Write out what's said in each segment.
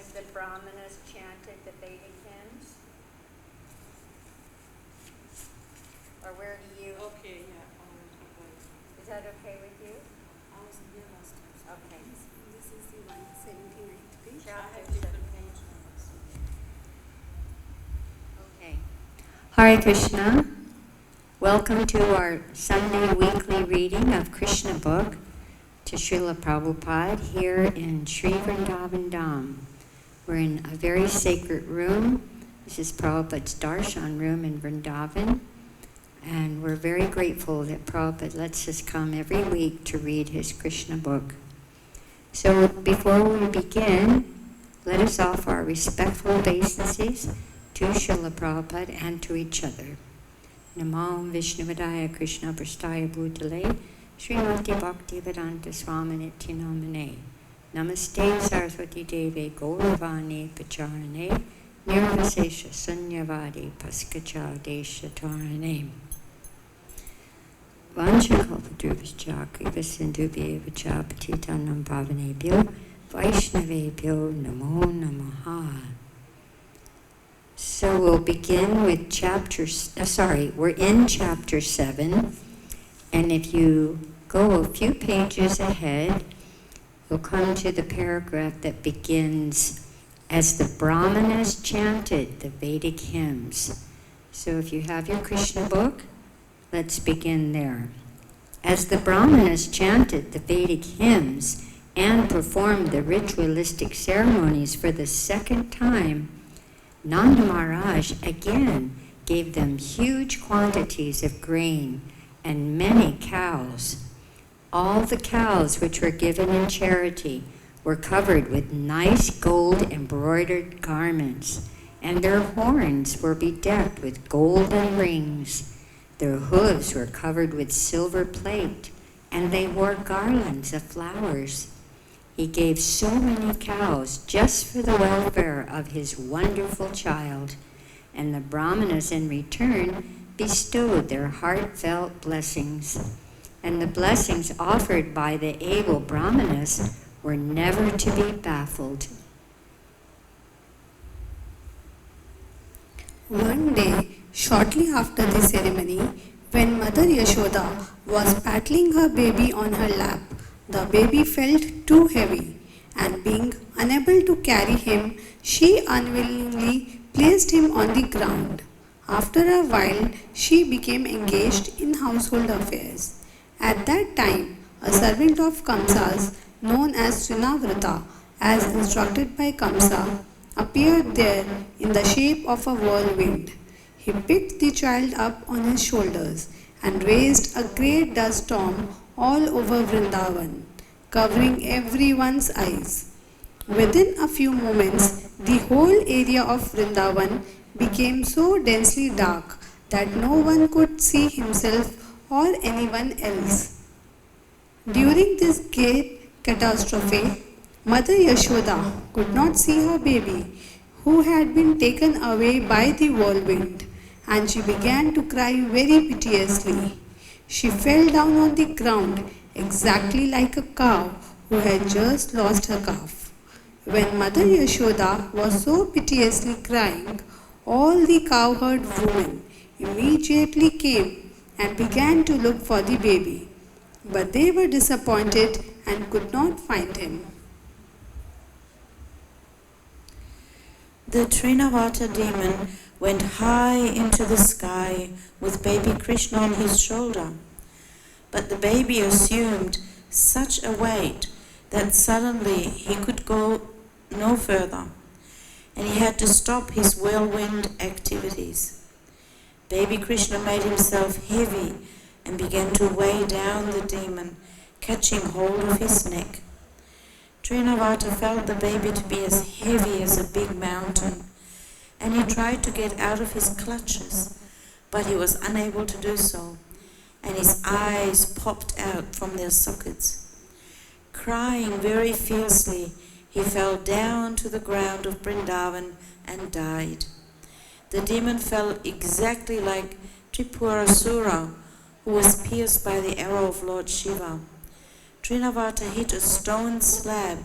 as the Brahmanas chanted the Vedic hymns? Or where do you? Okay, yeah. Is that okay with you? I wasn't here last time. Okay. This is the 179th page. Chapter I have different 17. page numbers. Okay. Hare Krishna. Welcome to our Sunday weekly reading of Krishna book to Srila Prabhupada here in Sri Vrindavan Dham. We're in a very sacred room. This is Prabhupada's darshan room in Vrindavan. And we're very grateful that Prabhupada lets us come every week to read his Krishna book. So before we begin, let us offer our respectful obeisances to Srila Prabhupada and to each other. Namo Vishnuvadaya Krishna Prastaya Bhutale Srimati Bhakti-Vedanta Swaminiti Namane Namaste Saraswati Deve Gauravani Pacharane Nirvasesha Sunyavadi Paskacha Desha Tarane Vanchakalpadruvascha Kripasindhubheva Cha Patitanam Pavanebhyo Vaishnavebhyo Namo Namaha. So we'll begin with we're in chapter 7, and if you go a few pages ahead, you'll come to the paragraph that begins, as the Brahmanas chanted the Vedic hymns. So if you have your Krishna book, let's begin there. As the Brahmanas chanted the Vedic hymns and performed the ritualistic ceremonies for the second time, Nanda Maharaj again gave them huge quantities of grain and many cows. All the cows which were given in charity were covered with nice gold embroidered garments, and their horns were bedecked with golden rings. Their hooves were covered with silver plate, and they wore garlands of flowers. He gave so many cows just for the welfare of his wonderful child, and the Brahmanas in return bestowed their heartfelt blessings. And the blessings offered by the able Brahmanas were never to be baffled. One day, shortly after the ceremony, when Mother Yashoda was paddling her baby on her lap, the baby felt too heavy, and being unable to carry him, she unwillingly placed him on the ground. After a while, she became engaged in household affairs. At that time, a servant of Kamsa's, known as Trinavrata, as instructed by Kamsa, appeared there in the shape of a whirlwind. He picked the child up on his shoulders and raised a great dust storm all over Vrindavan, covering everyone's eyes. Within a few moments, the whole area of Vrindavan became so densely dark that no one could see himself or anyone else. During this great catastrophe, Mother Yashoda could not see her baby, who had been taken away by the whirlwind, and she began to cry very piteously. She fell down on the ground exactly like a cow who had just lost her calf. When Mother Yashoda was so piteously crying, all the cowherd women immediately came and began to look for the baby. But they were disappointed and could not find him. The Trinavata demon went high into the sky with baby Krishna on his shoulder. But the baby assumed such a weight that suddenly he could go no further, and he had to stop his whirlwind activities. Baby Krishna made himself heavy and began to weigh down the demon, catching hold of his neck. Trinavata felt the baby to be as heavy as a big mountain, and he tried to get out of his clutches, but he was unable to do so, and his eyes popped out from their sockets. Crying very fiercely, he fell down to the ground of Vrindavan and died. The demon fell exactly like Tripurasura, who was pierced by the arrow of Lord Shiva. Trinavata hit a stone slab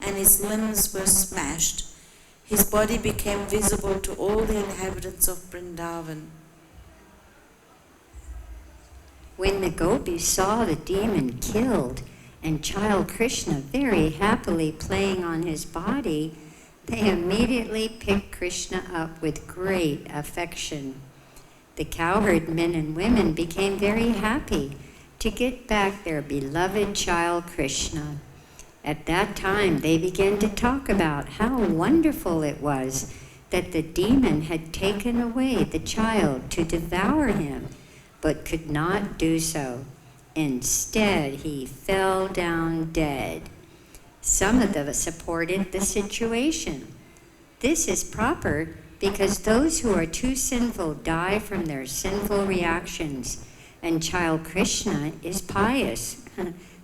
and his limbs were smashed, His body became visible to all the inhabitants of Vrindavan. When the gopis saw the demon killed and child Krishna very happily playing on his body, they immediately picked Krishna up with great affection. The cowherd men and women became very happy to get back their beloved child Krishna. At that time, they began to talk about how wonderful it was that the demon had taken away the child to devour him, but could not do so. Instead, he fell down dead. Some of them supported the situation. This is proper because those who are too sinful die from their sinful reactions, and child Krishna is pious.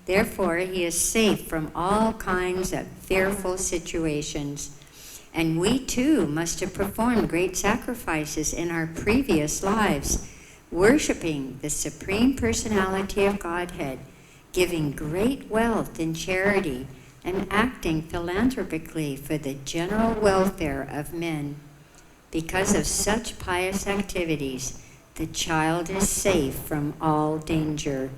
Therefore, he is safe from all kinds of fearful situations. And we too must have performed great sacrifices in our previous lives, worshiping the Supreme Personality of Godhead, giving great wealth in charity, and acting philanthropically for the general welfare of men. Because of such pious activities, the child is safe from all danger.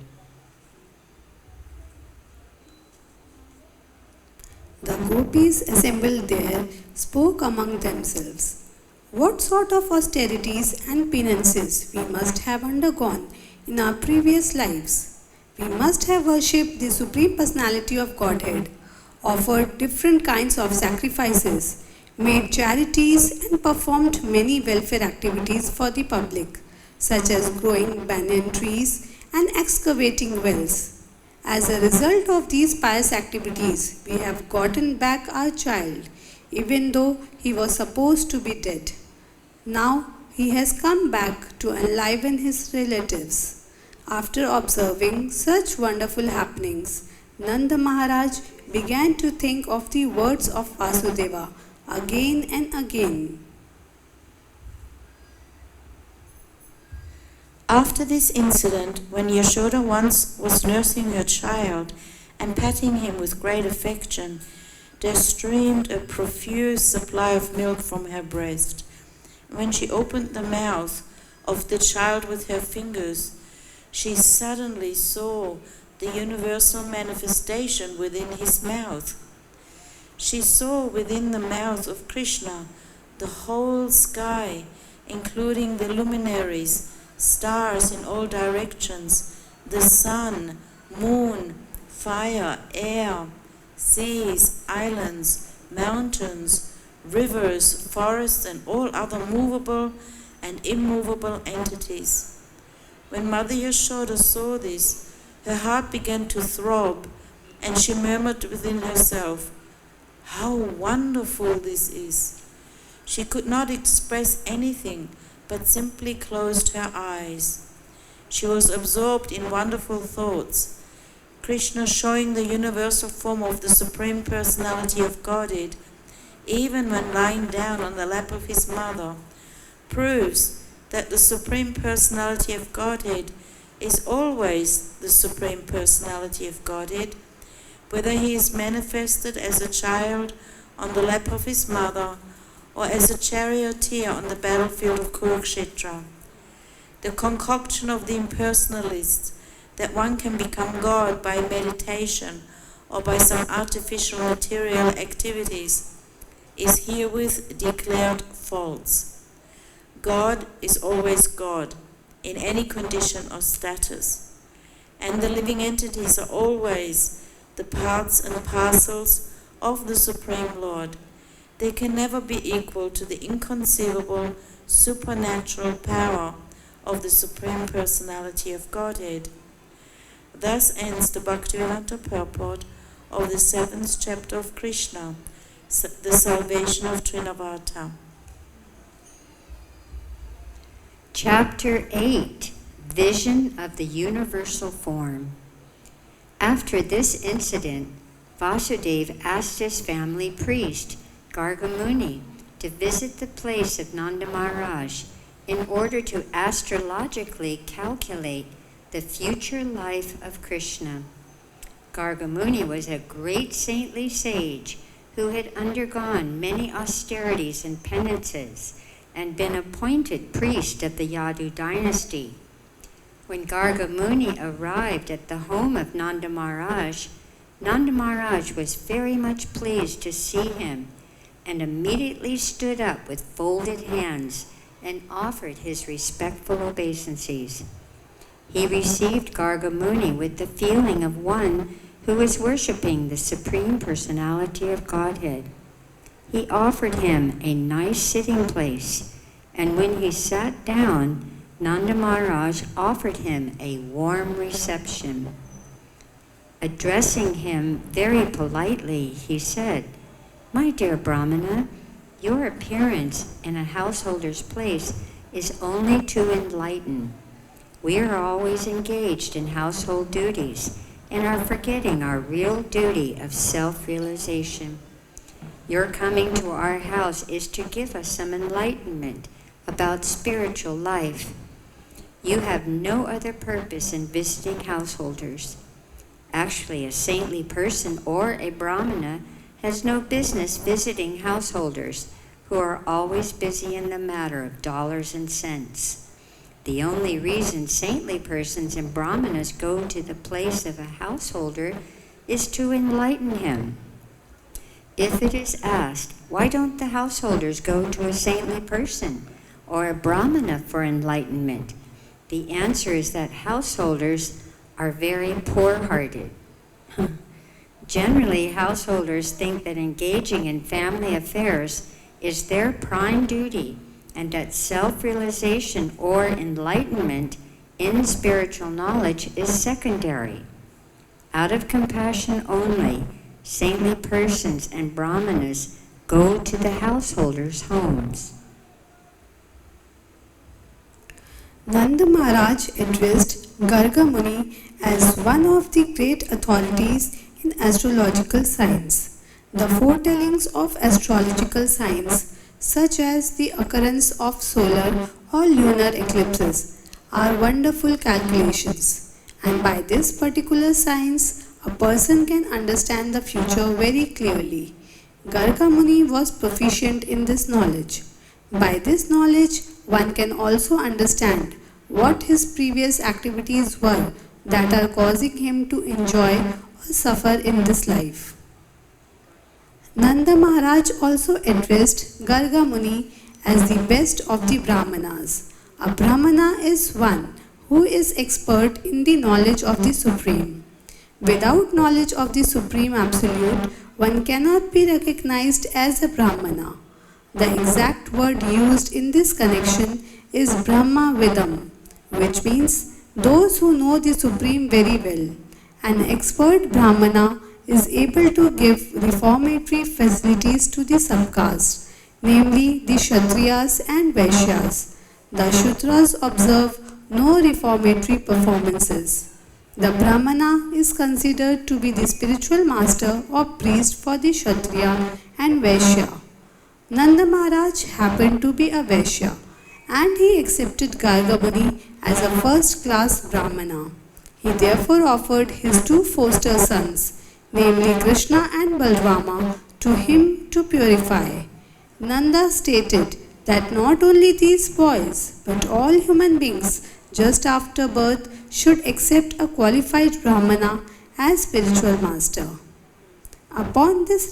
The gopis assembled there spoke among themselves. What sort of austerities and penances we must have undergone in our previous lives? We must have worshipped the Supreme Personality of Godhead, offered different kinds of sacrifices, made charities, and performed many welfare activities for the public, such as growing banyan trees and excavating wells. As a result of these pious activities, we have gotten back our child, even though he was supposed to be dead. Now he has come back to enliven his relatives. After observing such wonderful happenings, Nanda Maharaj began to think of the words of Vasudeva again and again. After this incident, when Yashoda once was nursing her child and patting him with great affection, there streamed a profuse supply of milk from her breast. When she opened the mouth of the child with her fingers, she suddenly saw the universal manifestation within his mouth. She saw within the mouth of Krishna the whole sky, including the luminaries, stars in all directions, the sun, moon, fire, air, seas, islands, mountains, rivers, forests, and all other movable and immovable entities. When Mother Yashoda saw this, her heart began to throb, and she murmured within herself, "How wonderful this is!" She could not express anything, but simply closed her eyes. She was absorbed in wonderful thoughts. Krishna, showing the universal form of the Supreme Personality of Godhead, even when lying down on the lap of his mother, proves that the Supreme Personality of Godhead is always the Supreme Personality of Godhead, whether he is manifested as a child on the lap of his mother or as a charioteer on the battlefield of Kurukshetra. The concoction of the impersonalists that one can become God by meditation or by some artificial material activities is herewith declared false. God is always God, in any condition or status, and the living entities are always the parts and parcels of the Supreme Lord. They can never be equal to the inconceivable supernatural power of the Supreme Personality of Godhead. Thus ends the Bhakti-Vedanta purport of the 7th chapter of Krishna, the salvation of Trinavarta. Chapter 8, Vision of the Universal Form. After this incident, Vasudeva asked his family priest, Gargamuni, to visit the place of Nanda Maharaj in order to astrologically calculate the future life of Krishna. Gargamuni was a great saintly sage who had undergone many austerities and penances and been appointed priest of the Yadu dynasty. When Garga Muni arrived at the home of Nanda Maharaj was very much pleased to see him and immediately stood up with folded hands and offered his respectful obeisances. He received Garga Muni with the feeling of one who was worshipping the Supreme Personality of Godhead. He offered him a nice sitting place, and when he sat down, Nanda Maharaj offered him a warm reception. Addressing him very politely, he said, "My dear Brahmana, your appearance in a householder's place is only to enlighten. We are always engaged in household duties and are forgetting our real duty of self-realization. Your coming to our house is to give us some enlightenment about spiritual life. You have no other purpose in visiting householders. Actually, a saintly person or a Brahmana has no business visiting householders who are always busy in the matter of dollars and cents. The only reason saintly persons and Brahmanas go to the place of a householder is to enlighten him. If it is asked, why don't the householders go to a saintly person or a Brahmana for enlightenment? The answer is that householders are very poor-hearted. Generally, householders think that engaging in family affairs is their prime duty, and that self-realization or enlightenment in spiritual knowledge is secondary. Out of compassion only, saintly persons and Brahmanas go to the householders' homes." Nanda Maharaj addressed Garga Muni as one of the great authorities in astrological science. The foretellings of astrological science, such as the occurrence of solar or lunar eclipses, are wonderful calculations, and by this particular science, a person can understand the future very clearly. Garga Muni was proficient in this knowledge. By this knowledge, one can also understand what his previous activities were that are causing him to enjoy or suffer in this life. Nanda Maharaj also addressed Garga Muni as the best of the Brahmanas. A Brahmana is one who is expert in the knowledge of the Supreme. Without knowledge of the Supreme Absolute, one cannot be recognized as a Brahmana. The exact word used in this connection is Brahma Vidam, which means those who know the Supreme very well. An expert Brahmana is able to give reformatory facilities to the subcastes, namely the Kshatriyas and Vaishyas. The Shudras observe no reformatory performances. The Brahmana is considered to be the spiritual master or priest for the Kshatriya and Vaishya. Nanda Maharaj happened to be a Vaishya, and he accepted Garga Muni as a first-class Brahmana. He therefore offered his two foster sons, namely Krishna and Balrama, to him to purify. Nanda stated that not only these boys, but all human beings just after birth should accept a qualified Brahmana as spiritual master. Upon this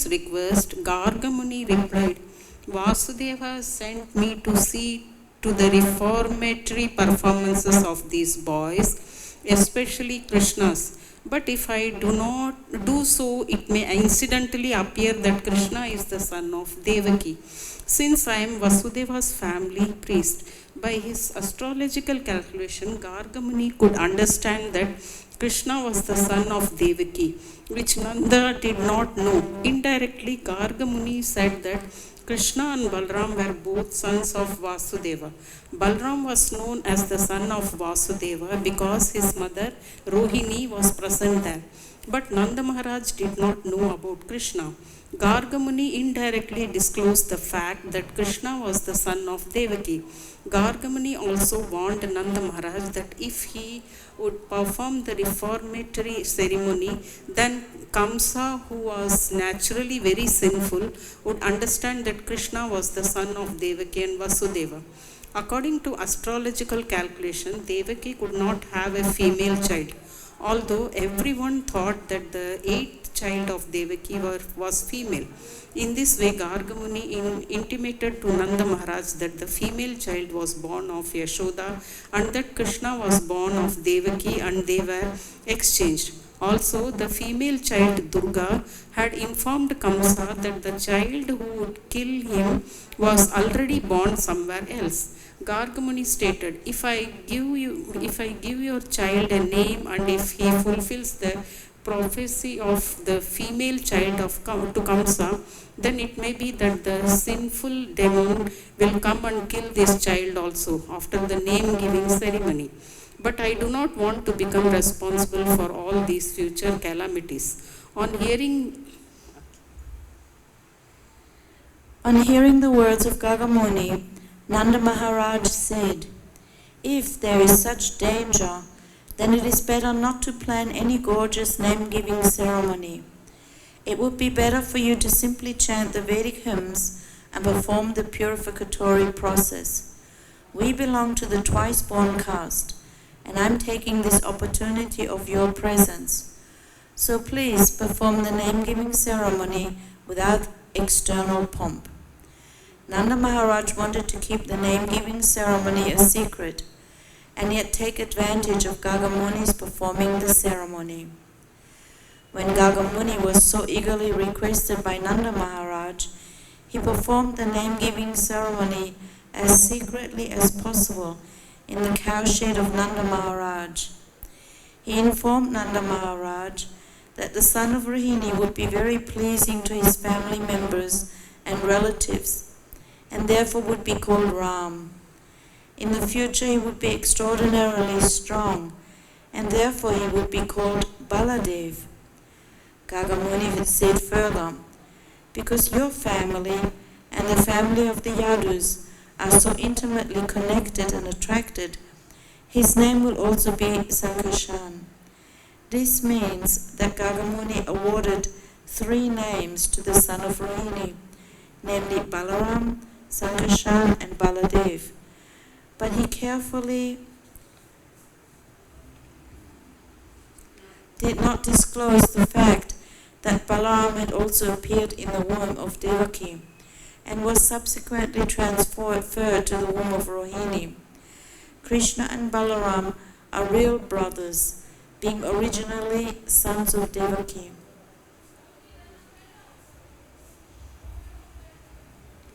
request, Garga Muni replied, "Vasudeva sent me to see to the reformatory performances of these boys, especially Krishna's. But if I do not do so, it may incidentally appear that Krishna is the son of Devaki. Since I am Vasudeva's family priest, by his astrological calculation, Garga Muni could understand that Krishna was the son of Devaki, which Nanda did not know. Indirectly, Garga Muni said that Krishna and Balram were both sons of Vasudeva. Balram was known as the son of Vasudeva because his mother Rohini was present there. But Nanda Maharaj did not know about Krishna. Garga Muni indirectly disclosed the fact that Krishna was the son of Devaki. Garga Muni also warned Nanda Maharaj that if he would perform the reformatory ceremony, then Kamsa, who was naturally very sinful, would understand that Krishna was the son of Devaki and Vasudeva. According to astrological calculation, Devaki could not have a female child, although everyone thought that the eighth child of Devaki was female. In this way, Garga Muni intimated to Nanda Maharaj that the female child was born of Yashoda and that Krishna was born of Devaki, and they were exchanged. Also, the female child Durga had informed Kamsa that the child who would kill him was already born somewhere else. Garga Muni stated, if I give your child a name, and if he fulfills the prophecy of the female child to Kamsa, then it may be that the sinful demon will come and kill this child also after the name giving ceremony. But I do not want to become responsible for all these future calamities. On hearing the words of Garga Muni, Nanda Maharaj said, if there is such danger, then it is better not to plan any gorgeous name-giving ceremony. It would be better for you to simply chant the Vedic hymns and perform the purificatory process. We belong to the twice-born caste, and I am taking this opportunity of your presence. So please perform the name-giving ceremony without external pomp. Nanda Maharaj wanted to keep the name-giving ceremony a secret, and yet take advantage of Garga Muni's performing the ceremony. When Garga Muni was so eagerly requested by Nanda Maharaj, he performed the name-giving ceremony as secretly as possible in the cowshed of Nanda Maharaj. He informed Nanda Maharaj that the son of Rohini would be very pleasing to his family members and relatives, and therefore would be called Ram. In the future he would be extraordinarily strong, and therefore he would be called Baladev. Garga Muni said further, because your family and the family of the Yadus are so intimately connected and attracted, his name will also be Sankarshan. This means that Garga Muni awarded 3 names to the son of Rohini, namely Balaram, Sankarshan and Baladev. But he carefully did not disclose the fact that Balaram had also appeared in the womb of Devaki and was subsequently transferred to the womb of Rohini. Krishna and Balaram are real brothers, being originally sons of Devaki.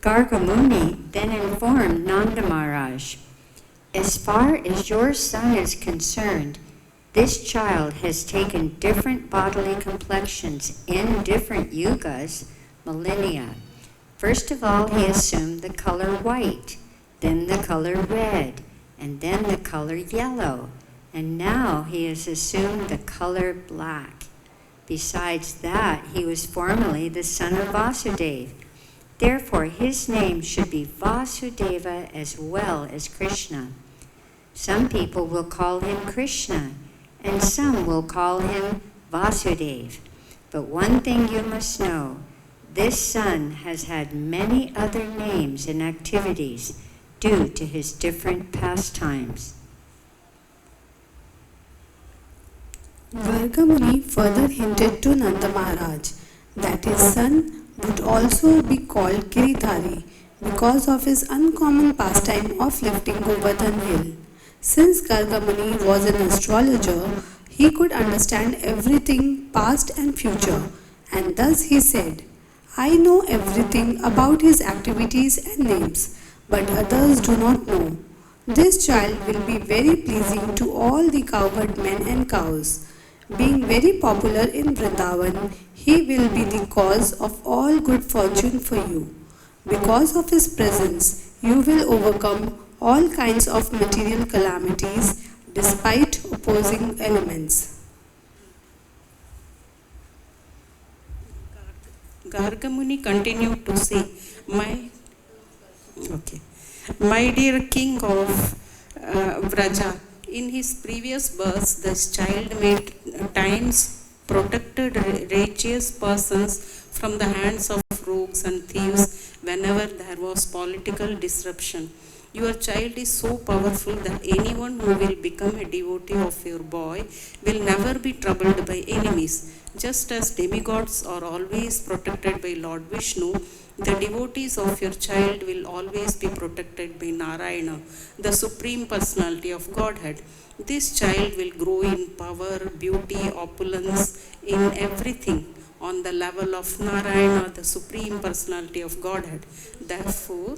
Garga Muni then informed Nanda Maharaj, as far as your son is concerned, this child has taken different bodily complexions in different yugas, millennia. First of all, he assumed the color white, then the color red, and then the color yellow, and now he has assumed the color black. Besides that, he was formerly the son of Vasudeva. Therefore, his name should be Vasudeva as well as Krishna. Some people will call him Krishna, and some will call him Vasudeva. But one thing you must know, this son has had many other names and activities due to his different pastimes. Garga Muni further hinted to Nanda Maharaj that his son would also be called Giridhari because of his uncommon pastime of lifting Govardhan hill. Since Garga Muni was an astrologer, he could understand everything past and future, and thus he said, I know everything about his activities and names, but others do not know. This child will be very pleasing to all the cowherd men and cows. Being very popular in Vrindavan, he will be the cause of all good fortune for you. Because of his presence, you will overcome all kinds of material calamities despite opposing elements. Gargamuni continued to say, My dear king of Vraja, in his previous births, this child made times protected righteous persons from the hands of rogues and thieves whenever there was political disruption. Your child is so powerful that anyone who will become a devotee of your boy will never be troubled by enemies. Just as demigods are always protected by Lord Vishnu, the devotees of your child will always be protected by Narayana, the Supreme Personality of Godhead. This child will grow in power, beauty, opulence, in everything on the level of Narayana, the Supreme Personality of Godhead. Therefore,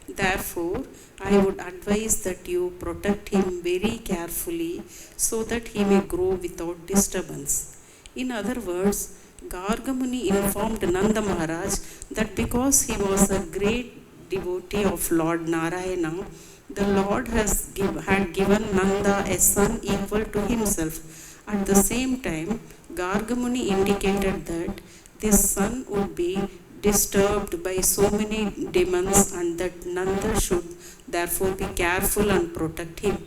Therefore, I would advise that you protect him very carefully so that he may grow without disturbance. In other words, Gargamuni informed Nanda Maharaj that because he was a great devotee of Lord Narayana, the Lord had given Nanda a son equal to himself. At the same time, Gargamuni indicated that this son would be disturbed by so many demons and that Nanda should therefore be careful and protect him.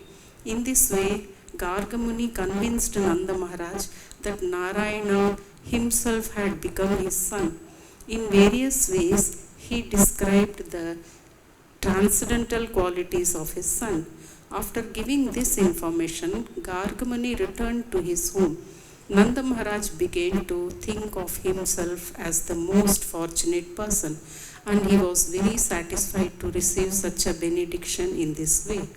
In this way, Gargamuni convinced Nanda Maharaj that Narayana himself had become his son. In various ways, he described the transcendental qualities of his son. After giving this information, Gargamuni returned to his home. Nanda Maharaj began to think of himself as the most fortunate person, and he was very satisfied to receive such a benediction in this way.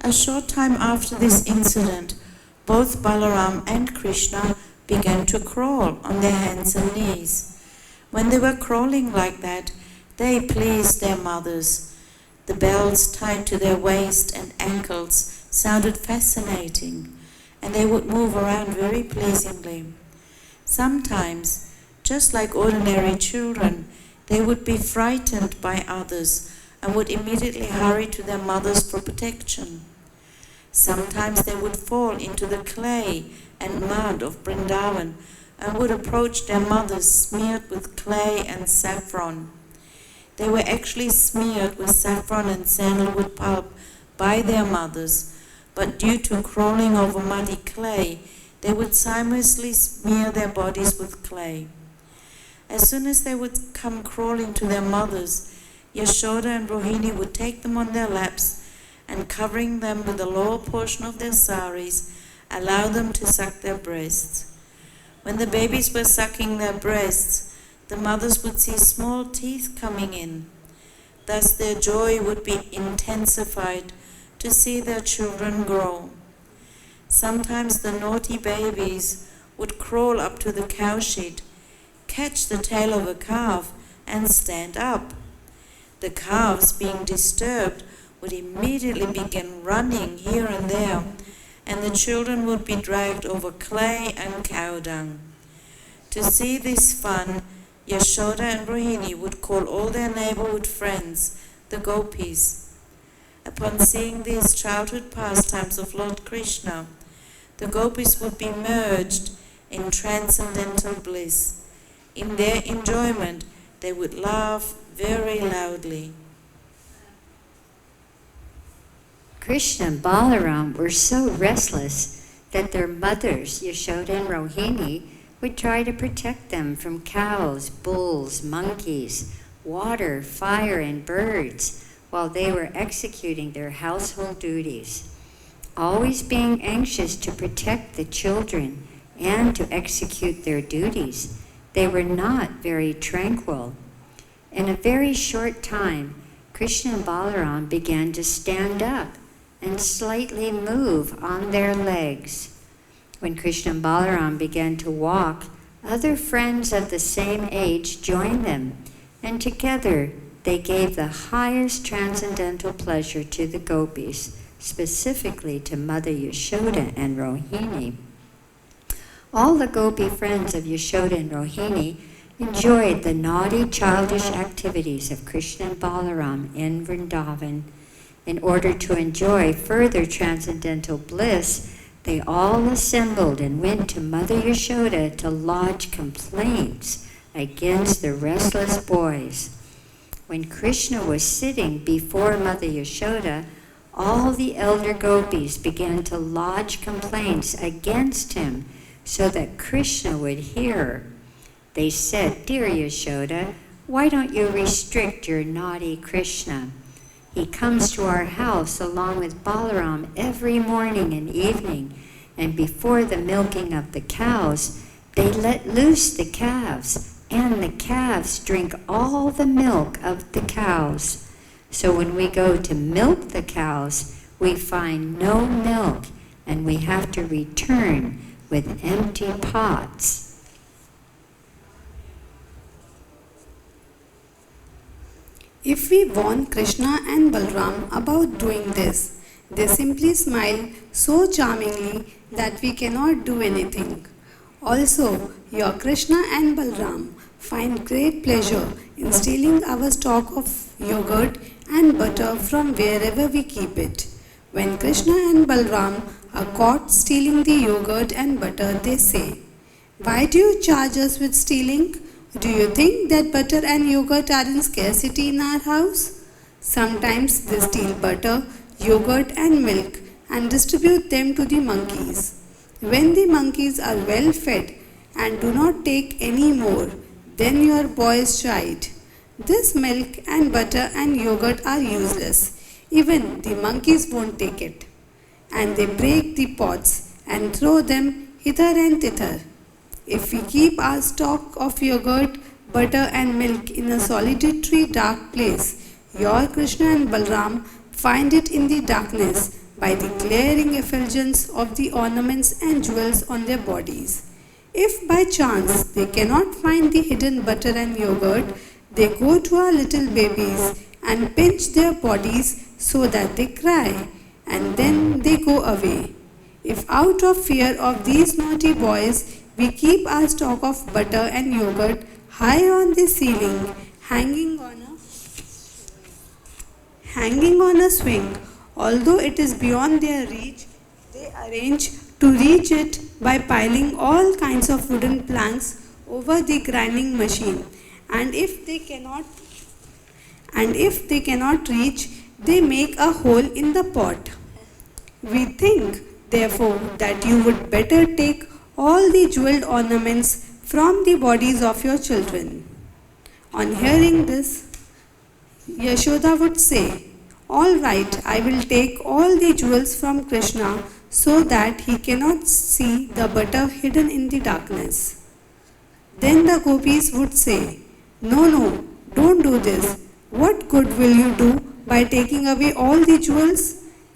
A short time after this incident, both Balaram and Krishna began to crawl on their hands and knees. When they were crawling like that, they pleased their mothers. The bells tied to their waist and ankles sounded fascinating, and they would move around very pleasingly. Sometimes, just like ordinary children, they would be frightened by others and would immediately hurry to their mothers for protection. Sometimes they would fall into the clay and mud of Vrindavan and would approach their mothers smeared with clay and saffron. They were actually smeared with saffron and sandalwood pulp by their mothers, but due to crawling over muddy clay, they would simultaneously smear their bodies with clay. As soon as they would come crawling to their mothers, Yashoda and Rohini would take them on their laps and, covering them with the lower portion of their saris, allow them to suck their breasts. When the babies were sucking their breasts, the mothers would see small teeth coming in. Thus their joy would be intensified to see their children grow. Sometimes the naughty babies would crawl up to the cowshed, catch the tail of a calf, and stand up. The calves, being disturbed, would immediately begin running here and there, and the children would be dragged over clay and cow dung. To see this fun, Yashoda and Rohini would call all their neighborhood friends, the gopis. Upon seeing these childhood pastimes of Lord Krishna, the gopis would be merged in transcendental bliss. In their enjoyment, they would laugh very loudly. Krishna and Balaram were so restless that their mothers, Yashoda and Rohini, would try to protect them from cows, bulls, monkeys, water, fire, and birds while they were executing their household duties. Always being anxious to protect the children and to execute their duties, they were not very tranquil. In a very short time, Krishna and Balaram began to stand up and slightly move on their legs. When Krishna and Balaram began to walk, other friends of the same age joined them, and together they gave the highest transcendental pleasure to the gopis, specifically to Mother Yashoda and Rohini. All the gopi friends of Yashoda and Rohini enjoyed the naughty, childish activities of Krishna and Balaram in Vrindavan. In order to enjoy further transcendental bliss, they all assembled and went to Mother Yashoda to lodge complaints against the restless boys. When Krishna was sitting before Mother Yashoda, all the elder gopis began to lodge complaints against him so that Krishna would hear. They said, "Dear Yashoda, why don't you restrict your naughty Krishna? He comes to our house along with Balaram every morning and evening, and before the milking of the cows, they let loose the calves, and the calves drink all the milk of the cows. So when we go to milk the cows, we find no milk, and we have to return with empty pots." If we warn Krishna and Balram about doing this, they simply smile so charmingly that we cannot do anything. Also, your Krishna and Balram find great pleasure in stealing our stock of yogurt and butter from wherever we keep it. When Krishna and Balram are caught stealing the yogurt and butter, they say, "Why do you charge us with stealing? Do you think that butter and yogurt are in scarcity in our house?" Sometimes they steal butter, yogurt and milk and distribute them to the monkeys. When the monkeys are well fed and do not take any more, then your boys chide, "This milk and butter and yogurt are useless. Even the monkeys won't take it." And they break the pots and throw them hither and thither. If we keep our stock of yogurt, butter and milk in a solitary dark place, your Krishna and Balram find it in the darkness by the glaring effulgence of the ornaments and jewels on their bodies. If by chance they cannot find the hidden butter and yogurt, they go to our little babies and pinch their bodies so that they cry, and then they go away. If out of fear of these naughty boys, we keep our stock of butter and yogurt high on the ceiling, hanging on a swing, although it is beyond their reach, they arrange to reach it by piling all kinds of wooden planks over the grinding machine. And if they cannot reach, they make a hole in the pot. We think, therefore, that you would better take all the jeweled ornaments from the bodies of your children. On hearing this, Yashoda would say, "All right, I will take all the jewels from Krishna so that he cannot see the butter hidden in the darkness." Then the gopis would say, "No, no, don't do this. What good will you do by taking away all the jewels?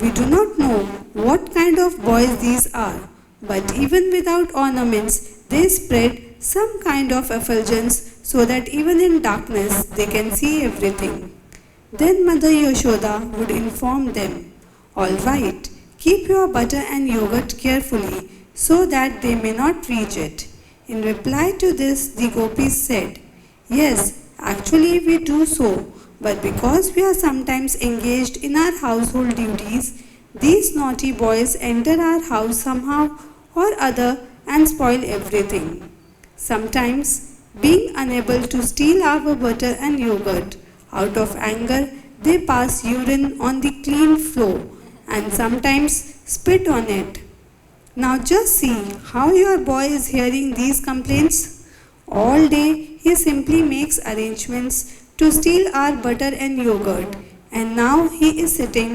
We do not know what kind of boys these are. But even without ornaments, they spread some kind of effulgence so that even in darkness they can see everything." Then Mother Yashoda would inform them, "All right, keep your butter and yogurt carefully so that they may not reach it." In reply to this, the gopis said, "Yes, actually we do so, but because we are sometimes engaged in our household duties, these naughty boys enter our house somehow or other and spoil everything. Sometimes, being unable to steal our butter and yogurt, out of anger, they pass urine on the clean floor and sometimes spit on it. Now just see how your boy is hearing these complaints. All day he simply makes arrangements to steal our butter and yogurt, and now he is sitting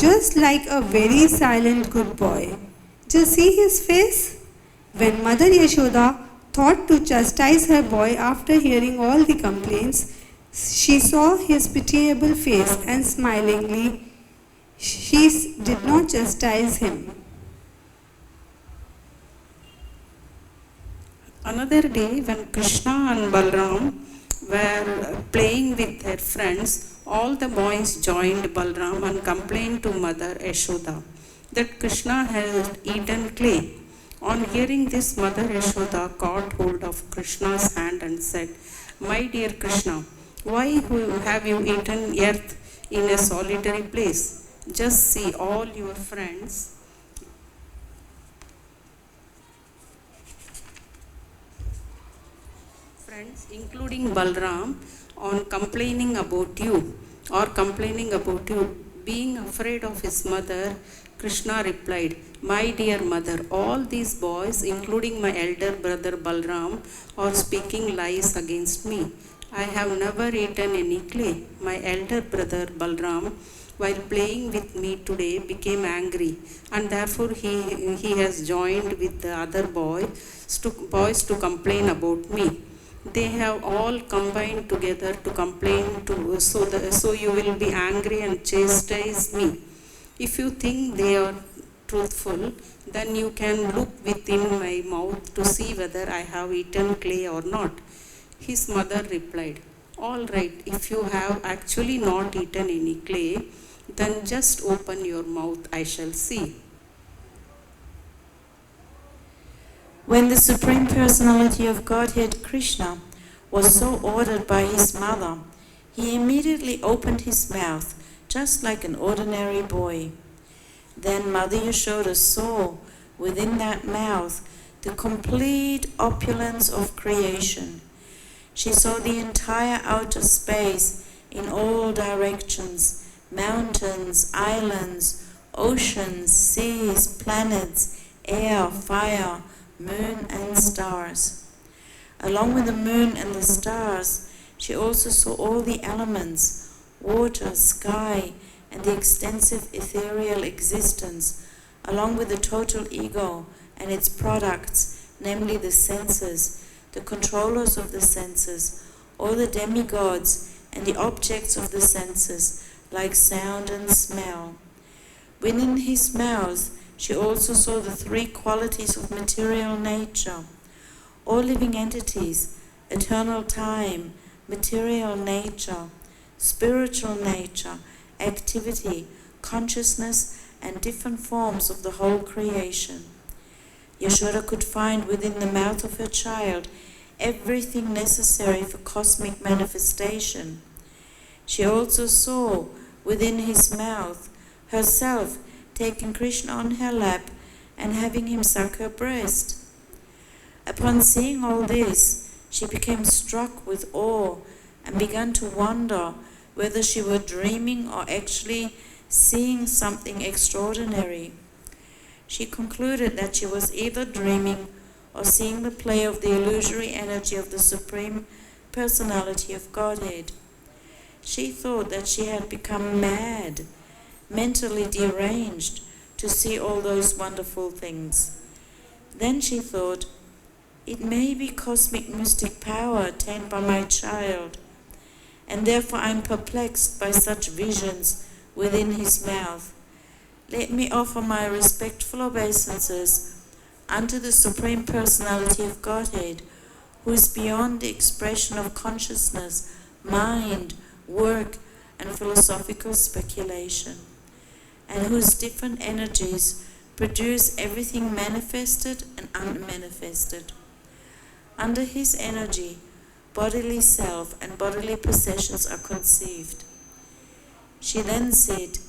just like a very silent good boy. Just see his face." When Mother Yashoda thought to chastise her boy after hearing all the complaints, she saw his pitiable face and smilingly, she did not chastise him. Another day, when Krishna and Balram were playing with their friends, all the boys joined Balram and complained to Mother Yashoda that Krishna had eaten clay. On hearing this, Mother Yashoda caught hold of Krishna's hand and said, "My dear Krishna, why have you eaten earth in a solitary place? Just see all your friends friends, including Balram, on complaining about you or complaining about you. Being afraid of his mother, Krishna replied, "My dear mother, all these boys, including my elder brother Balram, are speaking lies against me. I have never eaten any clay. My elder brother Balram, while playing with me today, became angry, and therefore he has joined with the other boys to complain about me. They have all combined together to complain to so you will be angry and chastise me. If you think they are truthful, then you can look within my mouth to see whether I have eaten clay or not." His mother replied, "All right, if you have actually not eaten any clay, then just open your mouth, I shall see." When the Supreme Personality of Godhead, Krishna, was so ordered by his mother, he immediately opened his mouth, just like an ordinary boy. Then Mother Yashoda saw within that mouth the complete opulence of creation. She saw the entire outer space in all directions, mountains, islands, oceans, seas, planets, air, fire, moon and stars. Along with the moon and the stars, she also saw all the elements, water, sky, and the extensive ethereal existence, along with the total ego and its products, namely the senses, the controllers of the senses, all the demigods and the objects of the senses, like sound and smell. Within his mouth, she also saw the three qualities of material nature. All living entities, eternal time, material nature, spiritual nature, activity, consciousness, and different forms of the whole creation. Yashoda could find within the mouth of her child everything necessary for cosmic manifestation. She also saw within his mouth herself taking Krishna on her lap and having him suck her breast. Upon seeing all this, she became struck with awe and began to wonder whether she were dreaming or actually seeing something extraordinary. She concluded that she was either dreaming or seeing the play of the illusory energy of the Supreme Personality of Godhead. She thought that she had become mad, mentally deranged, to see all those wonderful things. Then she thought, it may be cosmic mystic power attained by my child, and therefore I am perplexed by such visions within his mouth. Let me offer my respectful obeisances unto the Supreme Personality of Godhead, who is beyond the expression of consciousness, mind, work, and philosophical speculation, and whose different energies produce everything manifested and unmanifested. Under his energy, bodily self and bodily possessions are conceived. She then said,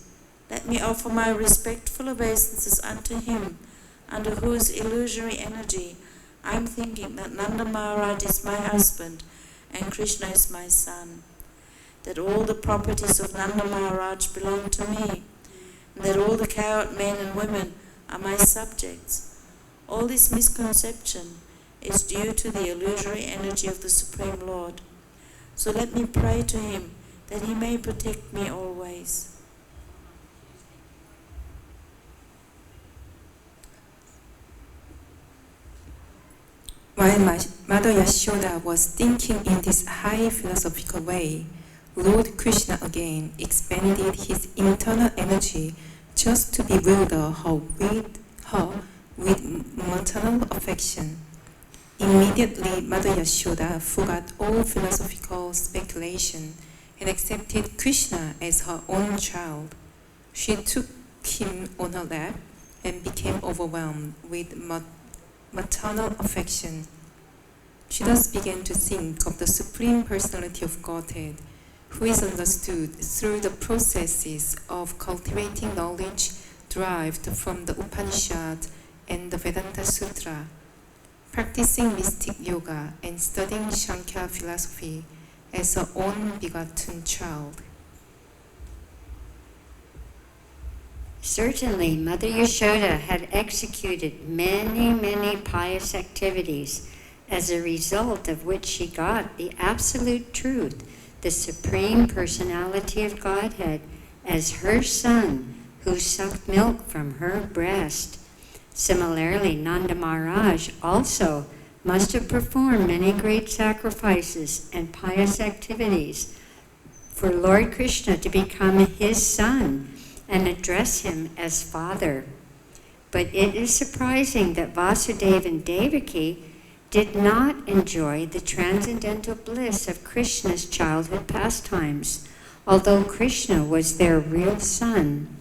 let me offer my respectful obeisances unto him, under whose illusory energy I am thinking that Nanda Maharaj is my husband and Krishna is my son, that all the properties of Nanda Maharaj belong to me, and that all the cowherd men and women are my subjects. All this misconception is due to the illusory energy of the Supreme Lord. So let me pray to him that he may protect me always. While Mother Yashoda was thinking in this high philosophical way, Lord Krishna again expanded his internal energy just to bewilder her with maternal affection. Immediately, Mother Yashoda forgot all philosophical speculation and accepted Krishna as her own child. She took him on her lap and became overwhelmed with maternal affection. She thus began to think of the Supreme Personality of Godhead, who is understood through the processes of cultivating knowledge derived from the Upanishad and the Vedanta Sutra. practicing mystic yoga and studying Sankhya philosophy as her own begotten child. Certainly, Mother Yashoda had executed many pious activities, as a result of which she got the absolute truth, the Supreme Personality of Godhead, as her son who sucked milk from her breast. Similarly, Nanda Maharaj also must have performed many great sacrifices and pious activities for Lord Krishna to become his son and address him as father. But it is surprising that Vasudeva and Devaki did not enjoy the transcendental bliss of Krishna's childhood pastimes, although Krishna was their real son.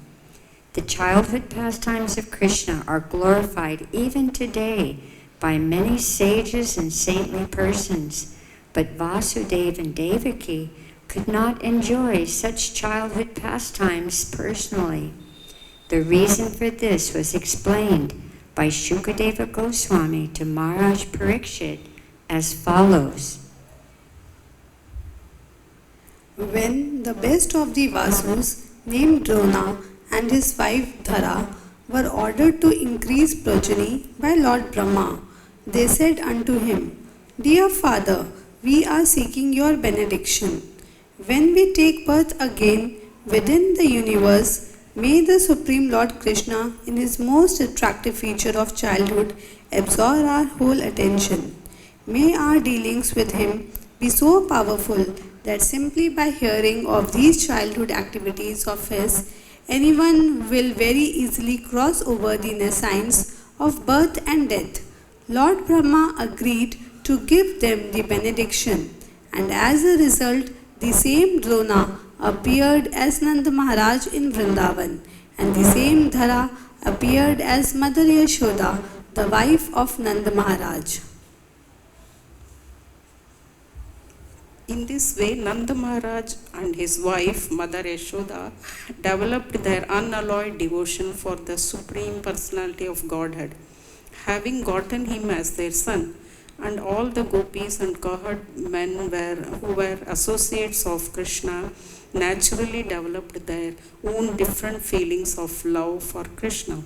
The childhood pastimes of Krishna are glorified even today by many sages and saintly persons, but Vasudeva and Devaki could not enjoy such childhood pastimes personally. The reason for this was explained by Shukadeva Goswami to Maharaj Parikshit as follows. When the best of the Vasus, named Drona, and his wife Dhara were ordered to increase progeny by Lord Brahma, they said unto him, Dear father, we are seeking your benediction. When we take birth again within the universe, may the Supreme Lord Krishna, in his most attractive feature of childhood, absorb our whole attention. May our dealings with him be so powerful that simply by hearing of these childhood activities of his, anyone will very easily cross over the nescience of birth and death. Lord Brahma agreed to give them the benediction, and as a result, the same Drona appeared as Nanda Maharaj in Vrindavan, and the same Dhara appeared as Mother Yashoda, the wife of Nanda Maharaj. In this way, Nanda Maharaj and his wife, Mother Yashoda, developed their unalloyed devotion for the Supreme Personality of Godhead. Having gotten him as their son, and all the gopis and cohort men who were associates of Krishna naturally developed their own different feelings of love for Krishna.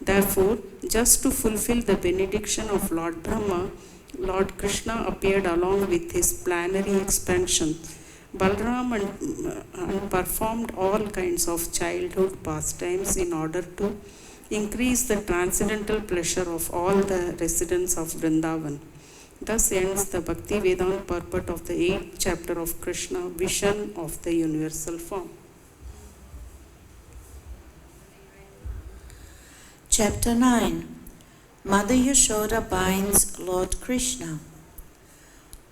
Therefore, just to fulfill the benediction of Lord Brahma, Lord Krishna appeared along with his plenary expansion, Balaram, and performed all kinds of childhood pastimes in order to increase the transcendental pleasure of all the residents of Vrindavan. Thus ends the Bhakti Vedanta purport of the 8th chapter of Krishna, Vision of the Universal Form. Chapter 9. Mother Yashoda binds Lord Krishna.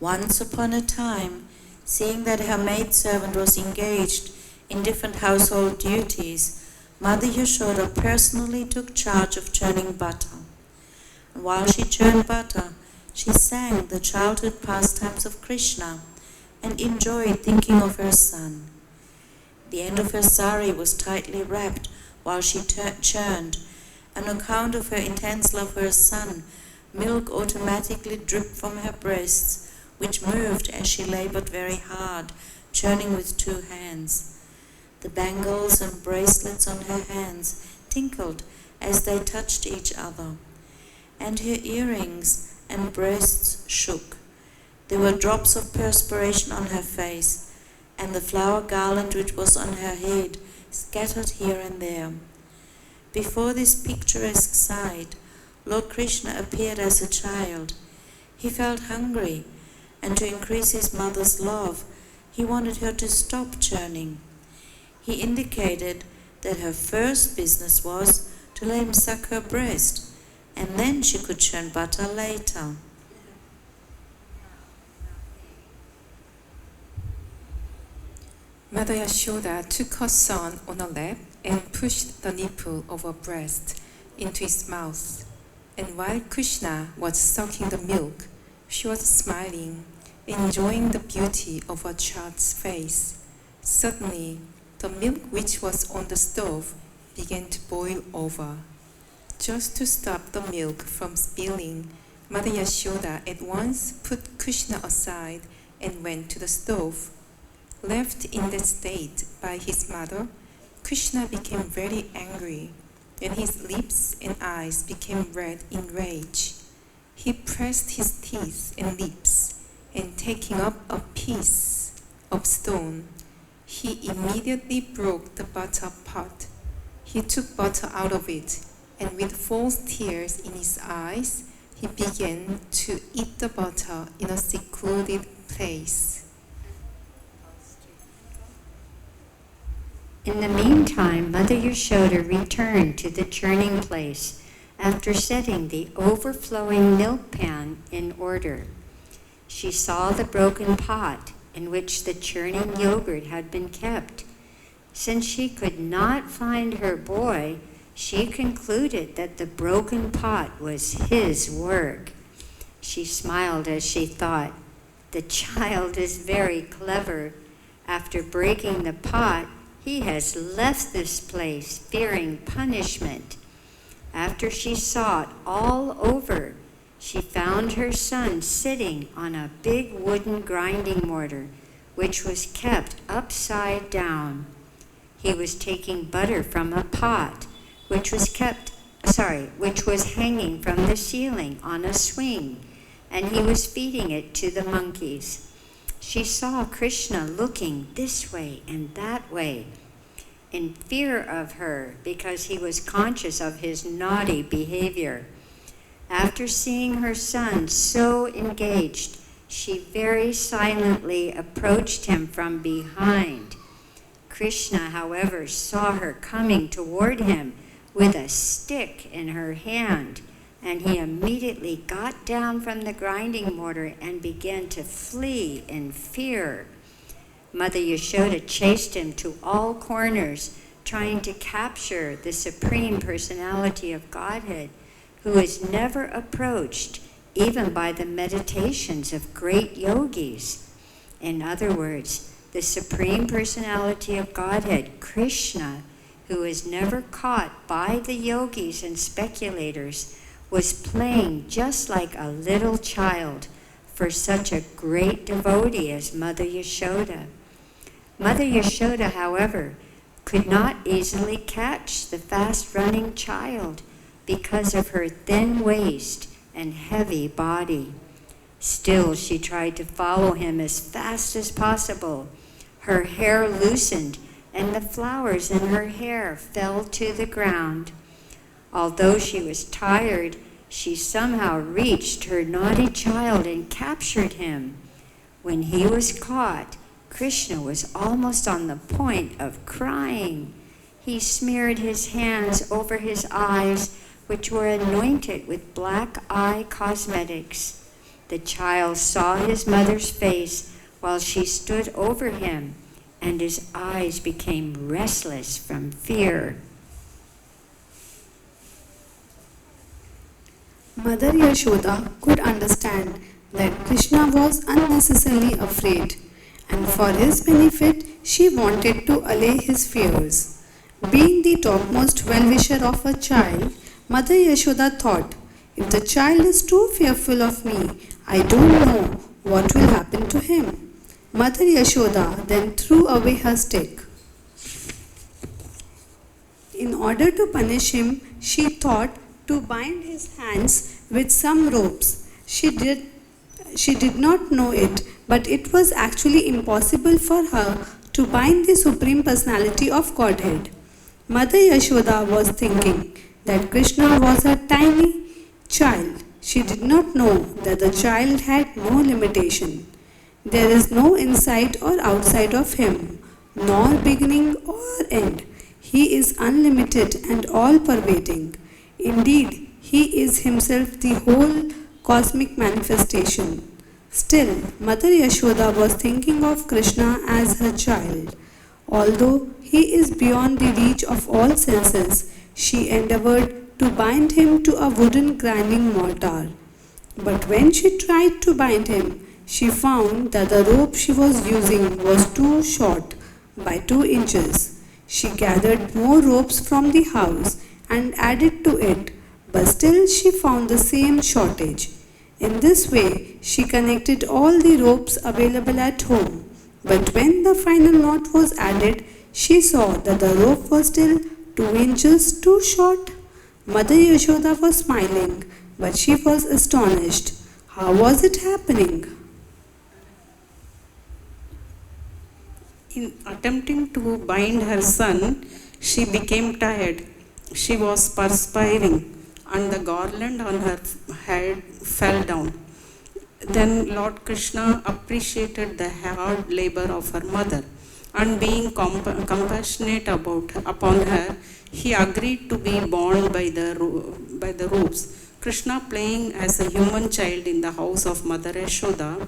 Once upon a time, seeing that her maidservant was engaged in different household duties, Mother Yashoda personally took charge of churning butter. And while she churned butter, she sang the childhood pastimes of Krishna and enjoyed thinking of her son. The end of her sari was tightly wrapped while she churned. On account of her intense love for her son, milk automatically dripped from her breasts, which moved as she labored very hard, churning with 2 hands. The bangles and bracelets on her hands tinkled as they touched each other, and her earrings and breasts shook. There were drops of perspiration on her face, and the flower garland which was on her head scattered here and there. Before this picturesque sight, Lord Krishna appeared as a child. He felt hungry, and to increase his mother's love, he wanted her to stop churning. He indicated that her first business was to let him suck her breast, and then she could churn butter later. Mother Yashoda took her son on her lap and pushed the nipple of her breast into his mouth. And while Krishna was sucking the milk, she was smiling, enjoying the beauty of her child's face. Suddenly, the milk which was on the stove began to boil over. Just to stop the milk from spilling, Mother Yashoda at once put Krishna aside and went to the stove. Left in that state by his mother, Krishna became very angry, and his lips and eyes became red in rage. He pressed his teeth and lips, and taking up a piece of stone, he immediately broke the butter pot. He took butter out of it, and with false tears in his eyes, he began to eat the butter in a secluded place. In the meantime, Mother Yashoda returned to the churning place after setting the overflowing milk pan in order. She saw the broken pot in which the churning yogurt had been kept. Since she could not find her boy, she concluded that the broken pot was his work. She smiled as she thought, "The child is very clever. After breaking the pot, he has left this place, fearing punishment." After she sought all over, she found her son sitting on a big wooden grinding mortar, which was kept upside down. He was taking butter from a pot, which was hanging from the ceiling on a swing, and he was feeding it to the monkeys. She saw Krishna looking this way and that way, in fear of her because he was conscious of his naughty behavior. After seeing her son so engaged, she very silently approached him from behind. Krishna, however, saw her coming toward him with a stick in her hand, and he immediately got down from the grinding mortar and began to flee in fear. Mother Yashoda chased him to all corners, trying to capture the Supreme Personality of Godhead, who is never approached even by the meditations of great yogis. In other words, the Supreme Personality of Godhead, Krishna, who is never caught by the yogis and speculators, was playing just like a little child for such a great devotee as Mother Yashoda. Mother Yashoda, however, could not easily catch the fast-running child because of her thin waist and heavy body. Still, she tried to follow him as fast as possible. Her hair loosened, and the flowers in her hair fell to the ground. Although she was tired, she somehow reached her naughty child and captured him. When he was caught, Krishna was almost on the point of crying. He smeared his hands over his eyes, which were anointed with black eye cosmetics. The child saw his mother's face while she stood over him, and his eyes became restless from fear. Mother Yashoda could understand that Krishna was unnecessarily afraid, and for his benefit she wanted to allay his fears. Being the topmost well-wisher of her child, Mother Yashoda thought, if the child is too fearful of me, I don't know what will happen to him. Mother Yashoda then threw away her stick. In order to punish him, she thought to bind his hands with some ropes. She did not know it, but it was actually impossible for her to bind the Supreme Personality of Godhead. Mother Yashoda was thinking that Krishna was a tiny child. She did not know that the child had no limitation. There is no inside or outside of him, nor beginning or end. He is unlimited and all-pervading. Indeed, he is himself the whole cosmic manifestation. Still, Mother Yashoda was thinking of Krishna as her child. Although he is beyond the reach of all senses, she endeavored to bind him to a wooden grinding mortar. But when she tried to bind him, she found that the rope she was using was too short by 2 inches. She gathered more ropes from the house and added to it, but still she found the same shortage. In this way, she connected all the ropes available at home. But when the final knot was added, she saw that the rope was still 2 inches too short. Mother Yashoda was smiling, but she was astonished. How was it happening? In attempting to bind her son, she became tired. She was perspiring, and the garland on her head fell down. Then Lord Krishna appreciated the hard labor of her mother, and being compassionate upon her, he agreed to be bound by the ropes. Krishna, playing as a human child in the house of Mother Yashoda,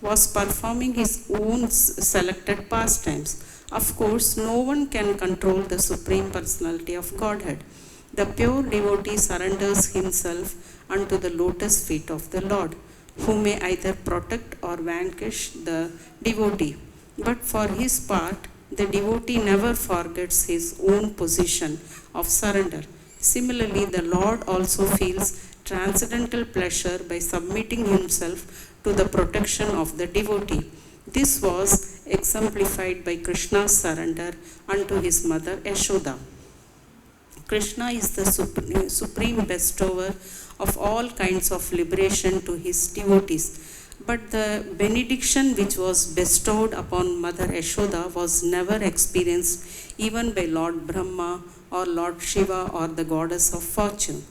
was performing his own selected pastimes. Of course, no one can control the Supreme Personality of Godhead. The pure devotee surrenders himself unto the lotus feet of the Lord, who may either protect or vanquish the devotee. But for his part, the devotee never forgets his own position of surrender. Similarly, the Lord also feels transcendental pleasure by submitting himself to the protection of the devotee. This was exemplified by Krishna's surrender unto his mother Yashoda. Krishna is the supreme bestower of all kinds of liberation to his devotees. But the benediction which was bestowed upon Mother Yashoda was never experienced even by Lord Brahma or Lord Shiva or the goddess of fortune.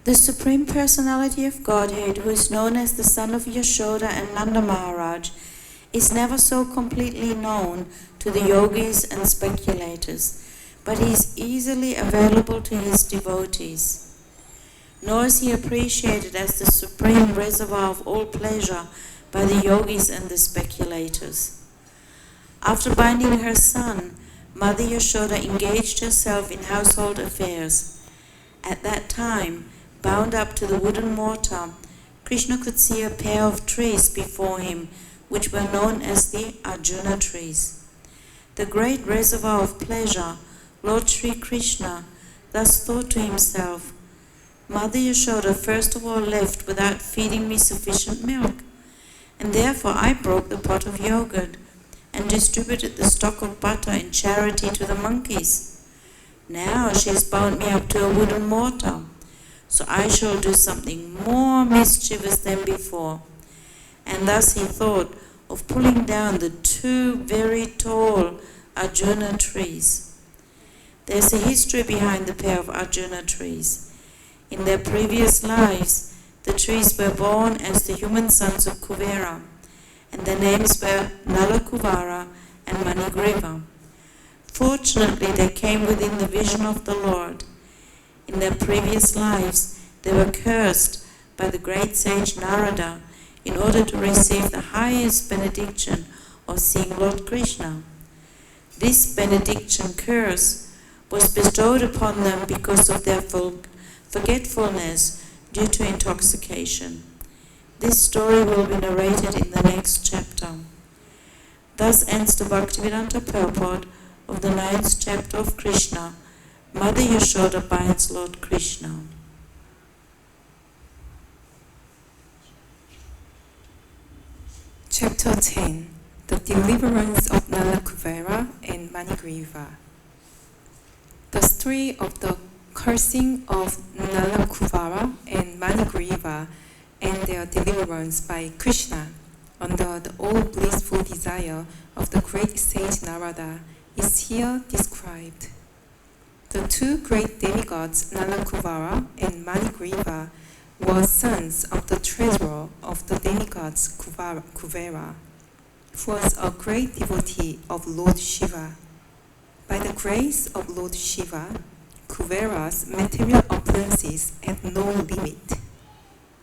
The Supreme Personality of Godhead, who is known as the son of Yashoda and Nanda Maharaj, is never so completely known to the yogis and speculators, but he is easily available to his devotees. Nor is he appreciated as the supreme reservoir of all pleasure by the yogis and the speculators. After binding her son, Mother Yashoda engaged herself in household affairs. At that time, bound up to the wooden mortar, Krishna could see a pair of trees before him, which were known as the Arjuna trees. The great reservoir of pleasure, Lord Sri Krishna, thus thought to himself, Mother Yashoda first of all left without feeding me sufficient milk, and therefore I broke the pot of yogurt and distributed the stock of butter in charity to the monkeys. Now she has bound me up to a wooden mortar, so I shall do something more mischievous than before. And thus he thought of pulling down the 2 very tall Arjuna trees. There is a history behind the pair of Arjuna trees. In their previous lives, the trees were born as the human sons of Kuvera, and their names were Nalakuvara and Manigriva. Fortunately, they came within the vision of the Lord. In their previous lives, they were cursed by the great sage Narada in order to receive the highest benediction of seeing Lord Krishna. This benediction curse was bestowed upon them because of their forgetfulness due to intoxication. This story will be narrated in the next chapter. Thus ends the Bhaktivedanta purport of the 9th chapter of Krishna. Mother Yashoda binds Lord Krishna. Chapter 10. The Deliverance of Nalakuvara and Manigriva. The story of the cursing of Nalakuvara and Manigriva and their deliverance by Krishna under the all-blissful desire of the great sage Narada is here described. The 2 great demigods, Nalakuvara and Manigriva, were sons of the treasurer of the demigods Kuvera, who was a great devotee of Lord Shiva. By the grace of Lord Shiva, Kuvera's material opulences had no limit.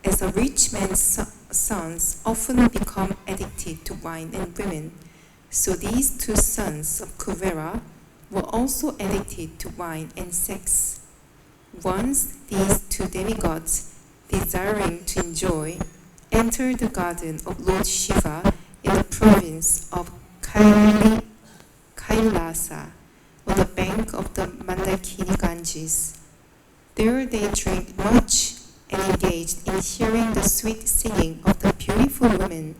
As a rich man's sons often become addicted to wine and women, so these 2 sons of Kuvera were also addicted to wine and sex. Once these 2 demigods, desiring to enjoy, entered the garden of Lord Shiva in the province of Kailasa, on the bank of the Mandakini Ganges. There they drank much and engaged in hearing the sweet singing of the beautiful women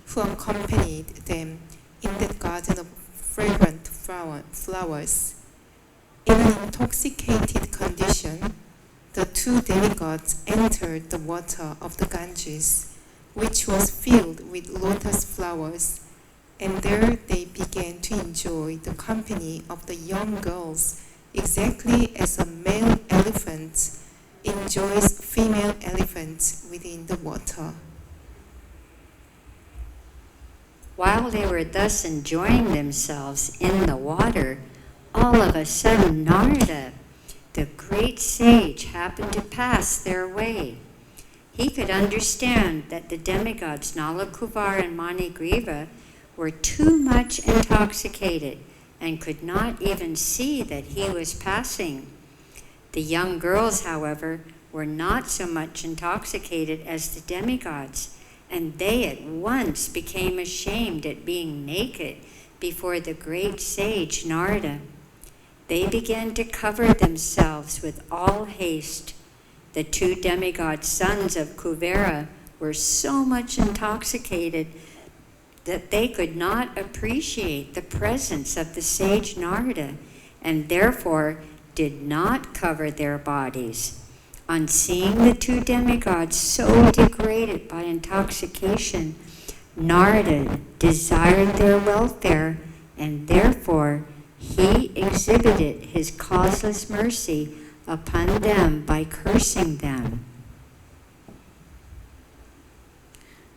who accompanied them in that garden of fragrant flowers. In an intoxicated condition, the two demigods entered the water of the Ganges, which was filled with lotus flowers, and there they began to enjoy the company of the young girls, exactly as a male elephant enjoys female elephants within the water. While they were thus enjoying themselves in the water, all of a sudden Narada, the great sage, happened to pass their way. He could understand that the demigods Nalakuvar and Manigriva were too much intoxicated and could not even see that he was passing. The young girls, however, were not so much intoxicated as the demigods, and they at once became ashamed at being naked before the great sage Narada. They began to cover themselves with all haste. The two demigod sons of Kuvera were so much intoxicated that they could not appreciate the presence of the sage Narada, and therefore did not cover their bodies. On seeing the two demigods so degraded by intoxication, Narada desired their welfare, and therefore he exhibited his causeless mercy upon them by cursing them.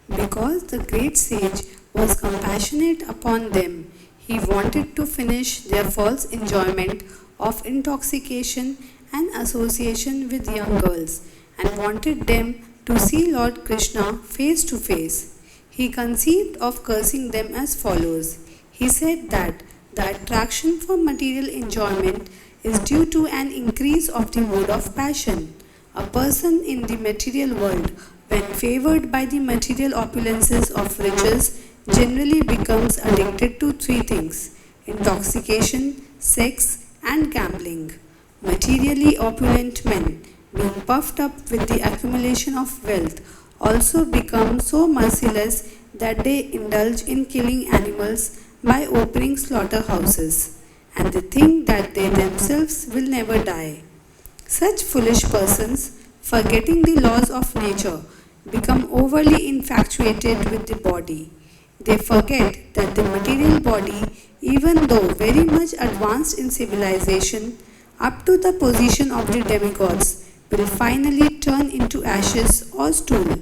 Because the great sage was compassionate upon them, he wanted to finish their false enjoyment of intoxication and association with young girls, and wanted them to see Lord Krishna face to face. He conceived of cursing them as follows. He said that the attraction for material enjoyment is due to an increase of the mood of passion. A person in the material world, when favored by the material opulences of riches, generally becomes addicted to three things: intoxication, sex, and gambling. Materially opulent men, being puffed up with the accumulation of wealth, also become so merciless that they indulge in killing animals by opening slaughterhouses, and they think that they themselves will never die. Such foolish persons, forgetting the laws of nature, become overly infatuated with the body. They forget that the material body, even though very much advanced in civilization, up to the position of the demigods, will finally turn into ashes or stool.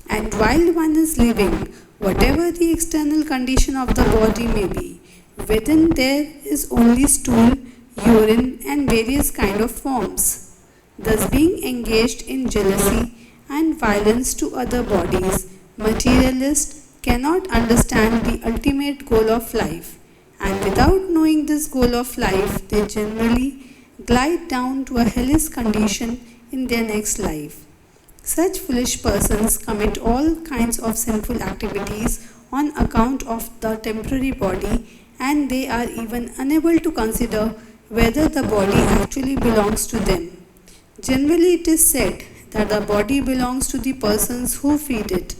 And while one is living, whatever the external condition of the body may be, within there is only stool, urine, and various kind of forms. Thus, being engaged in jealousy and violence to other bodies, materialists cannot understand the ultimate goal of life, and without knowing this goal of life, they generally glide down to a hellish condition in their next life. Such foolish persons commit all kinds of sinful activities on account of the temporary body, and they are even unable to consider whether the body actually belongs to them. Generally, it is said that the body belongs to the persons who feed it.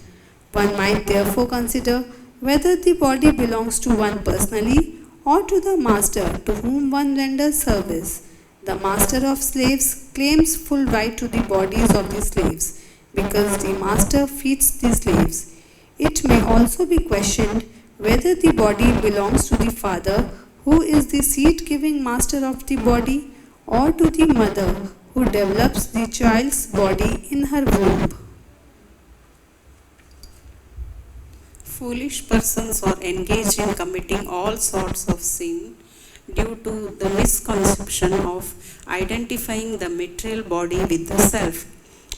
One might therefore consider whether the body belongs to one personally or to the master to whom one renders service. The master of slaves claims full right to the bodies of the slaves because the master feeds the slaves. It may also be questioned whether the body belongs to the father, who is the seed-giving master of the body, or to the mother, who develops the child's body in her womb. Foolish persons are engaged in committing all sorts of sin due to the misconception of identifying the material body with the self.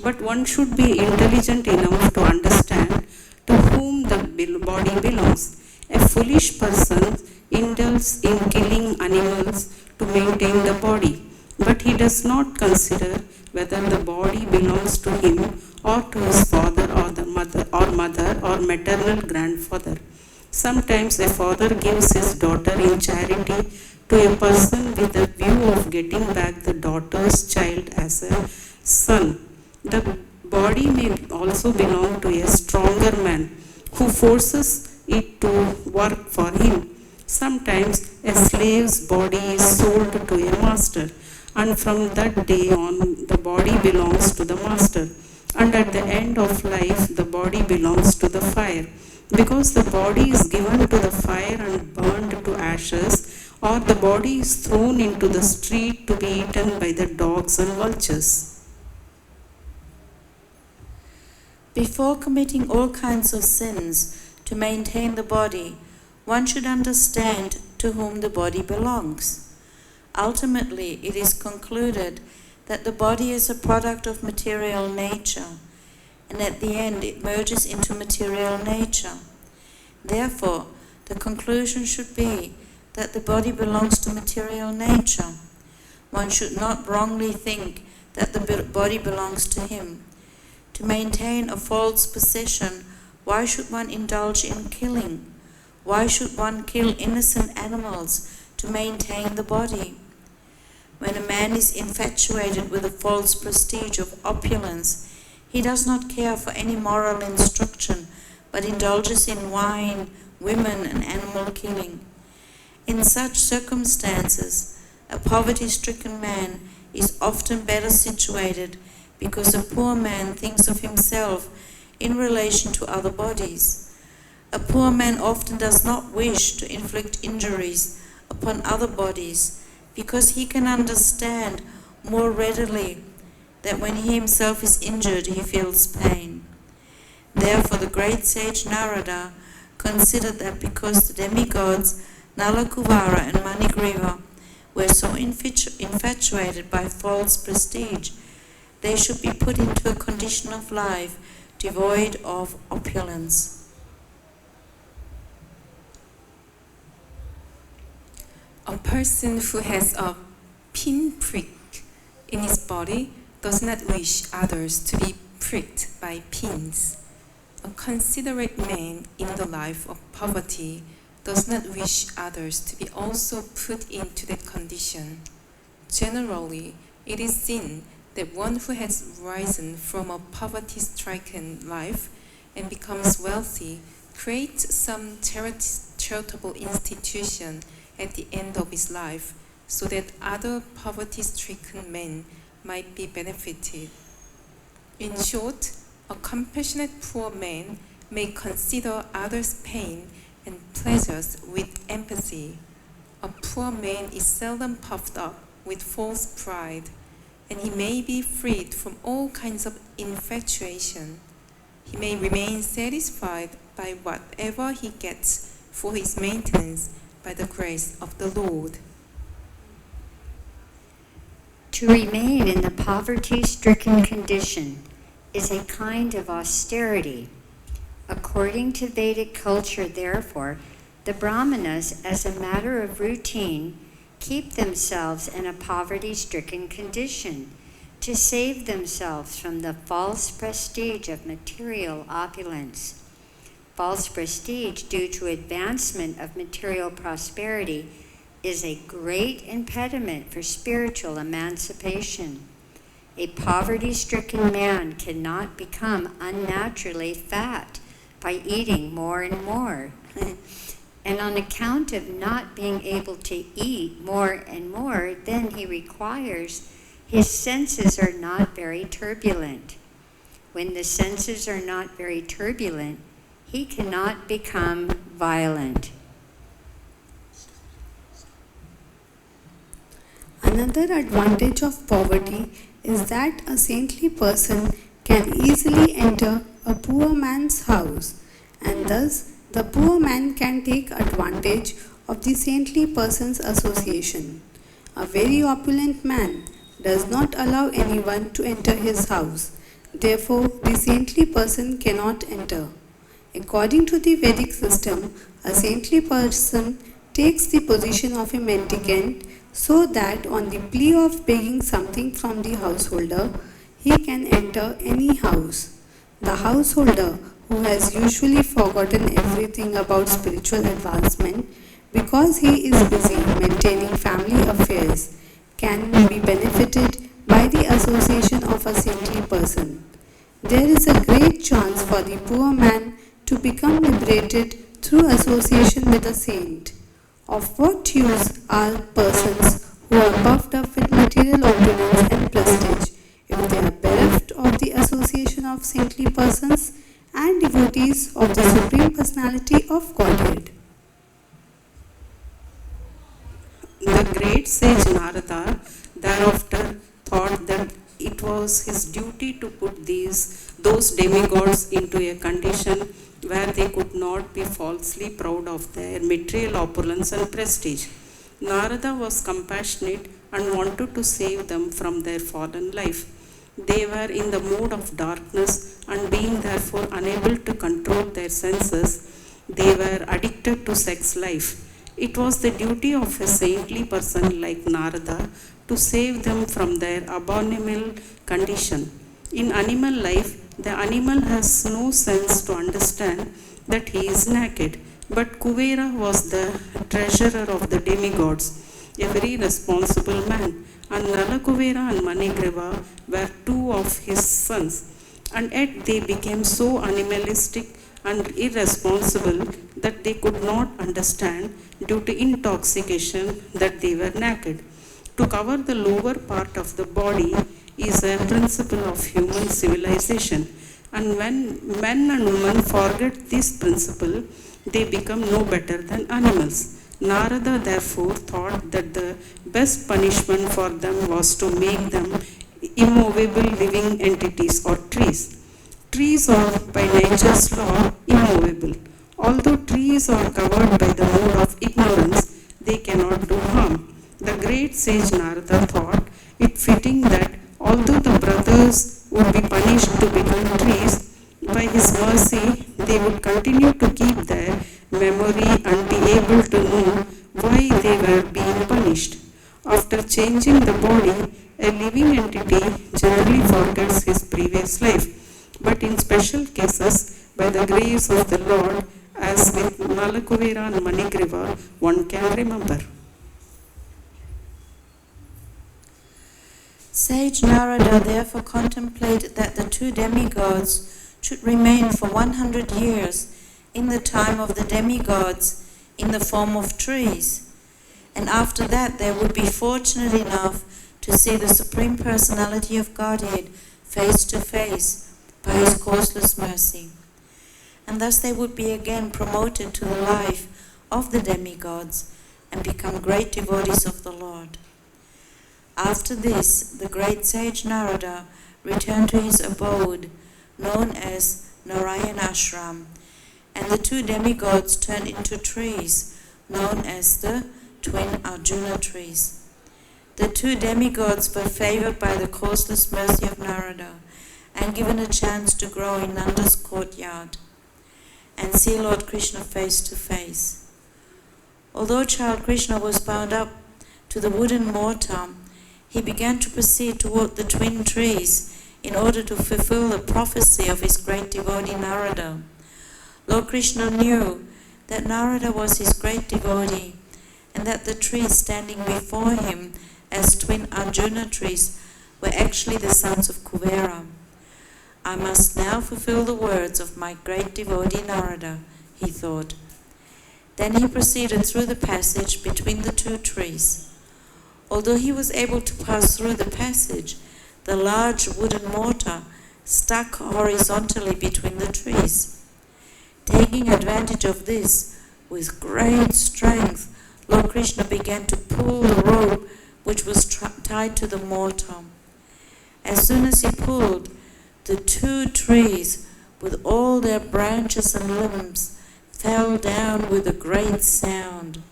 But one should be intelligent enough to understand to whom the body belongs. A foolish person indulges in killing animals to maintain the body, but he does not consider whether the body belongs to him or to his father or the mother or maternal grandfather. Sometimes a father gives his daughter in charity to a person with a view of getting back the daughter's child as a son. The body may also belong to a stronger man who forces it to work for him. Sometimes a slave's body is sold to a master, and from that day on, the body belongs to the master. And at the end of life, the body belongs to the fire. Because the body is given to the fire and burned to ashes, or the body is thrown into the street to be eaten by the dogs and vultures. Before committing all kinds of sins to maintain the body, one should understand to whom the body belongs. Ultimately, it is concluded that the body is a product of material nature, and at the end it merges into material nature. Therefore, the conclusion should be that the body belongs to material nature. One should not wrongly think that the body belongs to him. To maintain a false possession, why should one indulge in killing? Why should one kill innocent animals to maintain the body? When a man is infatuated with a false prestige of opulence, he does not care for any moral instruction, but indulges in wine, women, and animal killing. In such circumstances, a poverty-stricken man is often better situated because a poor man thinks of himself in relation to other bodies. A poor man often does not wish to inflict injuries upon other bodies because he can understand more readily that when he himself is injured, he feels pain. Therefore, the great sage Narada considered that because the demigods Nalakuvara and Manigriva were so infatuated by false prestige, they should be put into a condition of life devoid of opulence. A person who has a pinprick in his body does not wish others to be pricked by pins. A considerate man in the life of poverty does not wish others to be also put into that condition. Generally, it is seen that one who has risen from a poverty-stricken life and becomes wealthy creates some charitable institution at the end of his life so that other poverty-stricken men might be benefited. In short, a compassionate poor man may consider others' pain and pleasures with empathy. A poor man is seldom puffed up with false pride, and he may be freed from all kinds of infatuation. He may remain satisfied by whatever he gets for his maintenance by the grace of the Lord. To remain in the poverty-stricken condition is a kind of austerity. According to Vedic culture, therefore, the Brahmanas, as a matter of routine, keep themselves in a poverty-stricken condition to save themselves from the false prestige of material opulence. False prestige due to advancement of material prosperity is a great impediment for spiritual emancipation. A poverty-stricken man cannot become unnaturally fat by eating more and more. And on account of not being able to eat more and more, then he requires his senses are not very turbulent. When the senses are not very turbulent, he cannot become violent. Another advantage of poverty is that a saintly person can easily enter a poor man's house, and thus the poor man can take advantage of the saintly person's association. A very opulent man does not allow anyone to enter his house. Therefore, the saintly person cannot enter. According to the Vedic system, a saintly person takes the position of a mendicant so that on the plea of begging something from the householder, he can enter any house. The householder, who has usually forgotten everything about spiritual advancement, because he is busy maintaining family affairs, can be benefited by the association of a saintly person. There is a great chance for the poor man to become liberated through association with a saint. Of what use are persons who are puffed up with material opulence and prestige if they are bereft of the association of saintly persons and devotees of the Supreme Personality of Godhead? The great sage Narada thereafter thought that it was his duty to put those demigods into a condition where they could not be falsely proud of their material opulence and prestige. Narada was compassionate and wanted to save them from their fallen life. They were in the mood of darkness, and being therefore unable to control their senses, they were addicted to sex life. It was the duty of a saintly person like Narada to save them from their abominable condition. In animal life, the animal has no sense to understand that he is naked, but Kuvera was the treasurer of the demigods, a very responsible man, and Nalakuvera and Manigriva were two of his sons, and yet they became so animalistic and irresponsible that they could not understand due to intoxication that they were naked. To cover the lower part of the body is a principle of human civilization, and when men and women forget this principle, they become no better than animals. Narada therefore thought that the best punishment for them was to make them immovable living entities or trees. Trees are by nature's law immovable. Although trees are covered by the mode of ignorance, they cannot do harm. The great sage Narada thought it fitting that although the brothers would be punished to become trees, by his mercy they would continue to keep their memory and be able to know why they were being punished. After changing the body, a living entity generally forgets his previous life, but in special cases, by the grace of the Lord, as with Nalakuvera and Manigriva, one can remember. Sage Narada therefore contemplated that the two demigods should remain for 100 years in the time of the demigods in the form of trees, and after that they would be fortunate enough to see the Supreme Personality of Godhead face to face by His causeless mercy. And thus they would be again promoted to the life of the demigods and become great devotees of the Lord. After this, the great sage Narada returned to his abode, known as Narayanashram, and the two demigods turned into trees, known as the twin Arjuna trees. The two demigods were favored by the causeless mercy of Narada and given a chance to grow in Nanda's courtyard and see Lord Krishna face to face. Although child Krishna was bound up to the wooden mortar, he began to proceed toward the twin trees in order to fulfill the prophecy of his great devotee Narada. Lord Krishna knew that Narada was his great devotee and that the trees standing before him as twin Arjuna trees were actually the sons of Kuvera. I must now fulfill the words of my great devotee Narada, he thought. Then he proceeded through the passage between the two trees. Although he was able to pass through the passage, the large wooden mortar stuck horizontally between the trees. Taking advantage of this, with great strength, Lord Krishna began to pull the rope which was tied to the mortar. As soon as he pulled, the two trees, with all their branches and limbs, fell down with a great sound.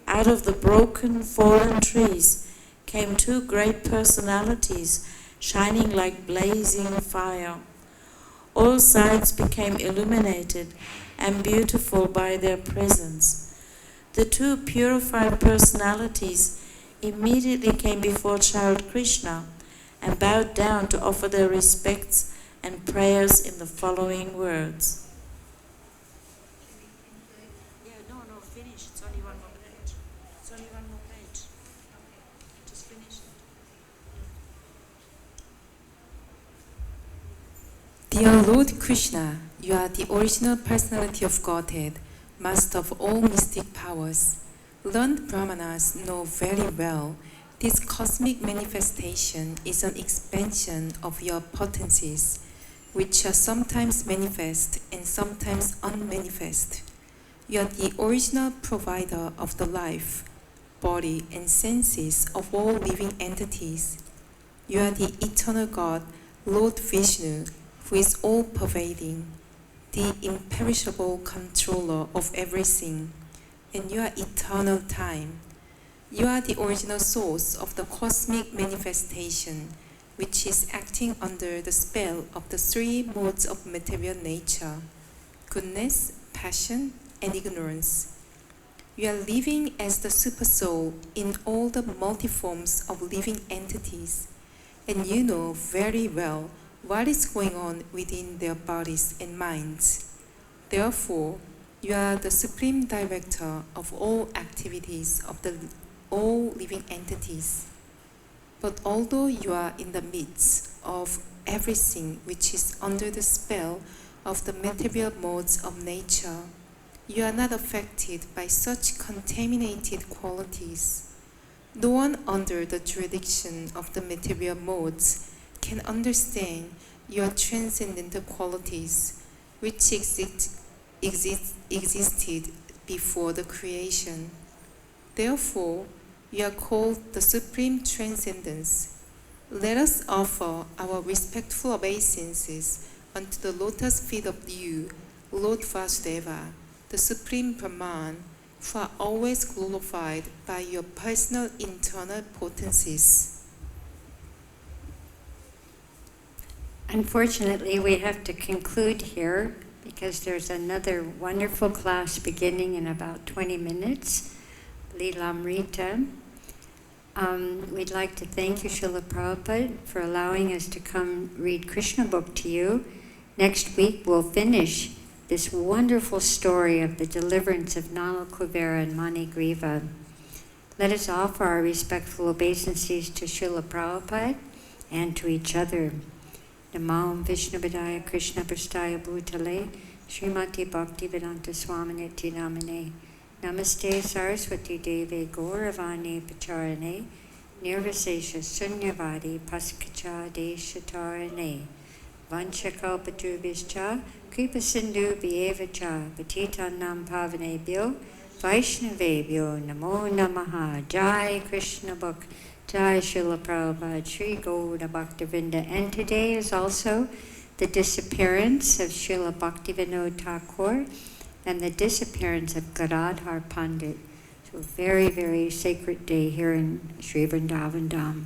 Out of the broken, fallen trees came two great personalities, shining like blazing fire. All sides became illuminated and beautiful by their presence. The two purified personalities immediately came before child Krishna and bowed down to offer their respects and prayers in the following words. Yeah, no, finish. It's only one Dear Lord Krishna, you are the original personality of Godhead, master of all mystic powers. Learned Brahmanas know very well this cosmic manifestation is an expansion of your potencies, which are sometimes manifest and sometimes unmanifest. You are the original provider of the life, body, and senses of all living entities. You are the eternal God, Lord Vishnu, who is all-pervading, the imperishable controller of everything, and you are eternal time. You are the original source of the cosmic manifestation, which is acting under the spell of the three modes of material nature: goodness, passion, and ignorance. You are living as the supersoul in all the multiforms of living entities, and you know very well what is going on within their bodies and minds. Therefore, you are the supreme director of all activities of all living entities. But although you are in the midst of everything which is under the spell of the material modes of nature, you are not affected by such contaminated qualities. No one under the jurisdiction of the material modes can understand your transcendental qualities, which existed before the creation. Therefore, you are called the Supreme Transcendence. Let us offer our respectful obeisances unto the lotus feet of you, Lord Vasudeva, the Supreme Brahman, who are always glorified by your personal internal potencies. Unfortunately, we have to conclude here because there's another wonderful class beginning in about 20 minutes. Lilamrita. We'd like to thank you, Srila Prabhupada, for allowing us to come read Krishna book to you. Next week we'll finish this wonderful story of the deliverance of Nala Kuvera and Manigriva. Let us offer our respectful obeisances to Srila Prabhupada and to each other. Namo Vishnupadaya Krishna Prastaya Bhutale Srimati Bhakti-Vedanta Swaminiti Namane Namaste Saraswati Deve Gauravani Pacharane Nirvasesha Sunyavadi Paskacha Deshatarane Vanchakalpatubhischa Kripa Sindhu Bhyevacha Patitanam Pavanebhyo Vaishnavebhyo Namo Namaha. Jai Krishna Book, Jai Srila Prabhupada, Sri Gauda Bhaktivinoda. And today is also the disappearance of Srila Bhaktivinoda Thakur and the disappearance of Gadadhar Pandit. So a very, very sacred day here in Sri Vrindavan Dham.